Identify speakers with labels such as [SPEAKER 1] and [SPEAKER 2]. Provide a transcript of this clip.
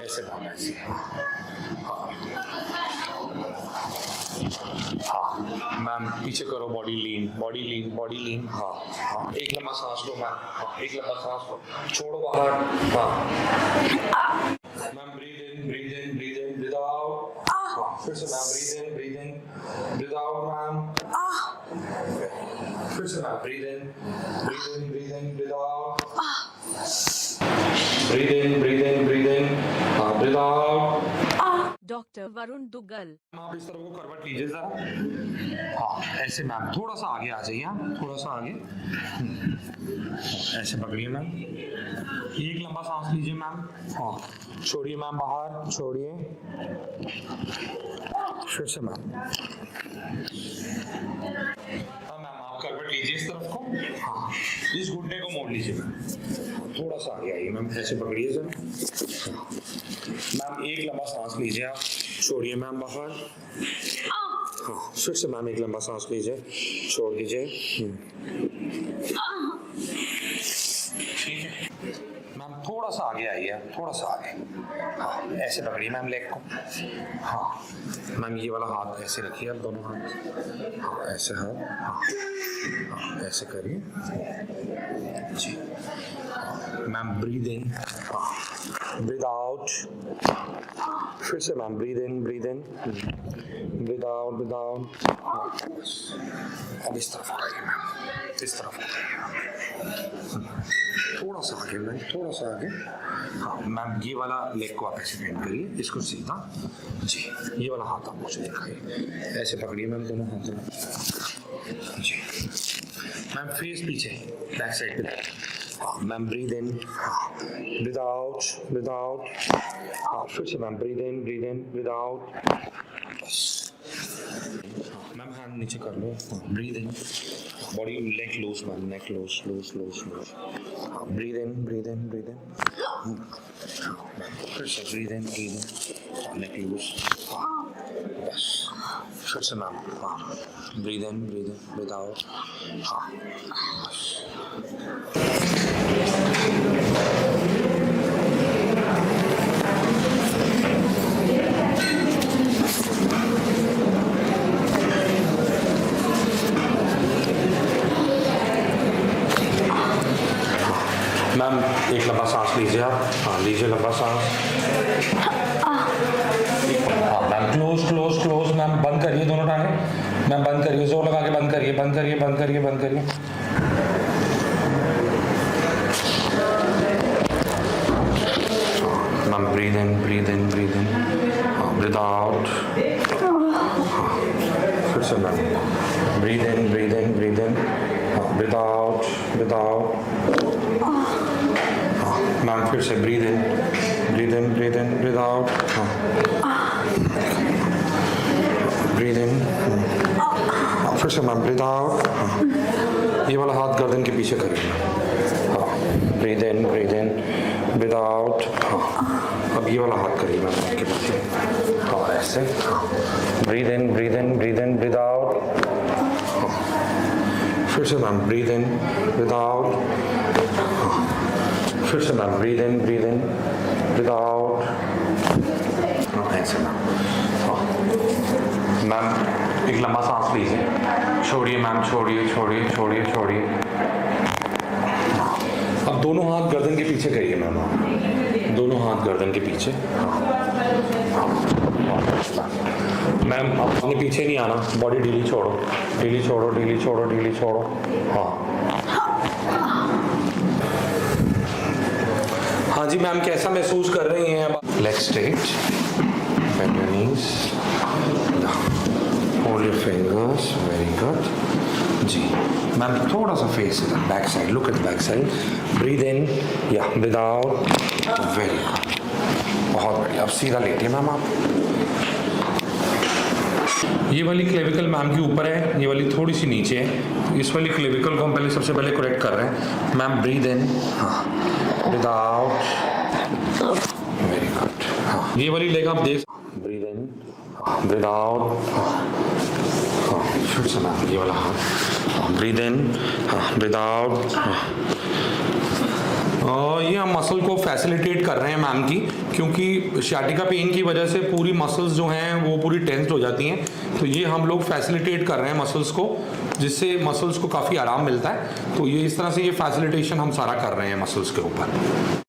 [SPEAKER 1] ऐसे मैम, ऐसे। हाँ मैम, पीछे करो, बॉडी लीन, बॉडी लीन, बॉडी लीन। हाँ हाँ, एक लंबा सांस लो मैम। हाँ, एक लंबा सांस लो, छोड़ो बाहर। हाँ ma'am, breathe in, breathe in, breathe in, breathe out. हाँ, फिर से ma'am, breathe in, breathe in, breathe out ma'am. फिर से ma'am, breathe in, breathe in, breathe in, breathe out. Breathe in, breathe in, breathe in, हाँ, breathe out.
[SPEAKER 2] Doctor Varun Duggal.
[SPEAKER 1] आप इस तरफ को करवट लीजिए जरा। हाँ ऐसे मैम, थोड़ा सा आगे आ जाइए आप, थोड़ा सा आगे। ऐसे पकड़िए मैम, एक लंबा सांस लीजिए मैम। हाँ, छोड़िए मैम बाहर, छोड़िए। फिर से मैम। हाँ मैम, आप करवट लीजिए इस तरफ को। हाँ, इस घुटने को मोड़ लीजिए मैम, थोड़ा सा आगे आइए मैम, ऐसे पकड़िए सर। मैम, एक लंबा सांस लीजिए आप, छोड़िए मैम बाहर। हाँ, फिर से मैम, एक लंबा सांस लीजिए, छोड़ दीजिए। ठीक है मैम, थोड़ा सा आगे आइए, थोड़ा सा आगे। हाँ, ऐसे पकड़िए मैम लेग को। हाँ मैम, ये वाला हाथ ऐसे रखिए आप, दोनों हाथ। हाँ, ऐसे हाथ। हाँ हाँ, ऐसे करिए जी। Ma'am, breathe in, breathe out. फिर से ma'am, breathe in, breathe in, breathe out, breathe out. अब इस तरफ आइए मैम, इस तरफ थोड़ा सा आगे मैम, थोड़ा सा आगे। हाँ मैम, ये वाला लेग को आप ऐसे बेंड करिए, इसको सीधा जी। ये वाला हाथ आप मुझे दिखाइए, ऐसे पकड़िए मैम दोनों हाथों जी। मैम, फेस पीछे, बैक साइड पे। Ma'am, breathe in, breathe out, breathe out. हाँ, फिर से ma'am, breathe in, breathe in, breathe out. Ma'am, hand नीचे कर लो। Breathe in, body neck loose ma'am, neck loose, loose, loose, loose. Breathe in, breathe in, breathe in. फिर से breathe in, breathe in, neck loose. बस, फिर से ma'am. हाँ, breathe in, breathe in, breathe out. हाँ, मैम, एक लंबा सांस लीजिए आप। हाँ, लीजिए लंबा सांस। हाँ ma'am, close, close, close ma'am, बंद करिए दोनों टांगे मैम, बंद करिए, जोर लगा के बंद करिए, बंद करिए, बंद करिए, बंद करिए। Ma'am, breathe in, breathe in, breathe in, breathe out. फिर से ma'am, breathe in, breathe in, breathe in, breathe out, breathe out. Ma'am, फिर से breathe in, breathe in, breathe in, breathe out. Breathe in, फिर से ma'am, breathe out. ये वाला हाथ गर्दन के पीछे करिए। हाँ, breathe in, breathe in, breathe out. हाँ, अब ये वाला हाथ करिए मैम आपके पीछे। हाँ, ऐसे। Breathe in, breathe in, breathe in, breathe out. फिर से ma'am, breathe in, breathe out. फिर से ma'am, breathe in, breathe in, breathe out. ऐसे मैम। मैम, एक लंबा सांस लीजिए, छोड़िए मैम, छोड़िए, छोड़िए, छोड़िए, छोड़िए। अब दोनों हाथ गर्दन के पीछे करिए मैम, दोनों हाथ गर्दन के पीछे। मैम, अब अपने पीछे नहीं आना, बॉडी ढीली छोड़ो, ढीली छोड़ो, ढीली छोड़ो, ढीली छोड़ो। हाँ हाँ जी मैम, कैसा महसूस कर रही हैं अब? Leg straight, bend your knees, hold your fingers, very good जी। मैम, थोड़ा सा face back side, look at back side, breathe in, या ब्रीद आउट, वेरी गुड, बहुत बढ़िया। अब सीधा लेटिए मैम आप। ये वाली क्लेविकल मैम के ऊपर है, ये वाली थोड़ी सी नीचे है। इस वाली क्लेविकल को हम पहले सबसे पहले करेक्ट कर रहे हैं। मैम, ब्रीद इन, हाँ, ब्रीद आउट, वेरी गुड। हाँ, ये वाली लेग आप देख, ब्रीद इन, ब्रीद आउट। हाँ, फिर से मैम, ये वाला हाथ, ब्रीद इन, ब्रीद आउट। ये हम मसल को फैसिलिटेट कर रहे हैं मैम की, क्योंकि शाटिका पेन की वजह से पूरी मसल्स जो हैं वो पूरी टेंस्ड हो जाती हैं, तो ये हम लोग फैसिलिटेट कर रहे हैं मसल्स को, जिससे मसल्स को काफ़ी आराम मिलता है। तो ये इस तरह से ये फैसिलिटेशन हम सारा कर रहे हैं मसल्स के ऊपर।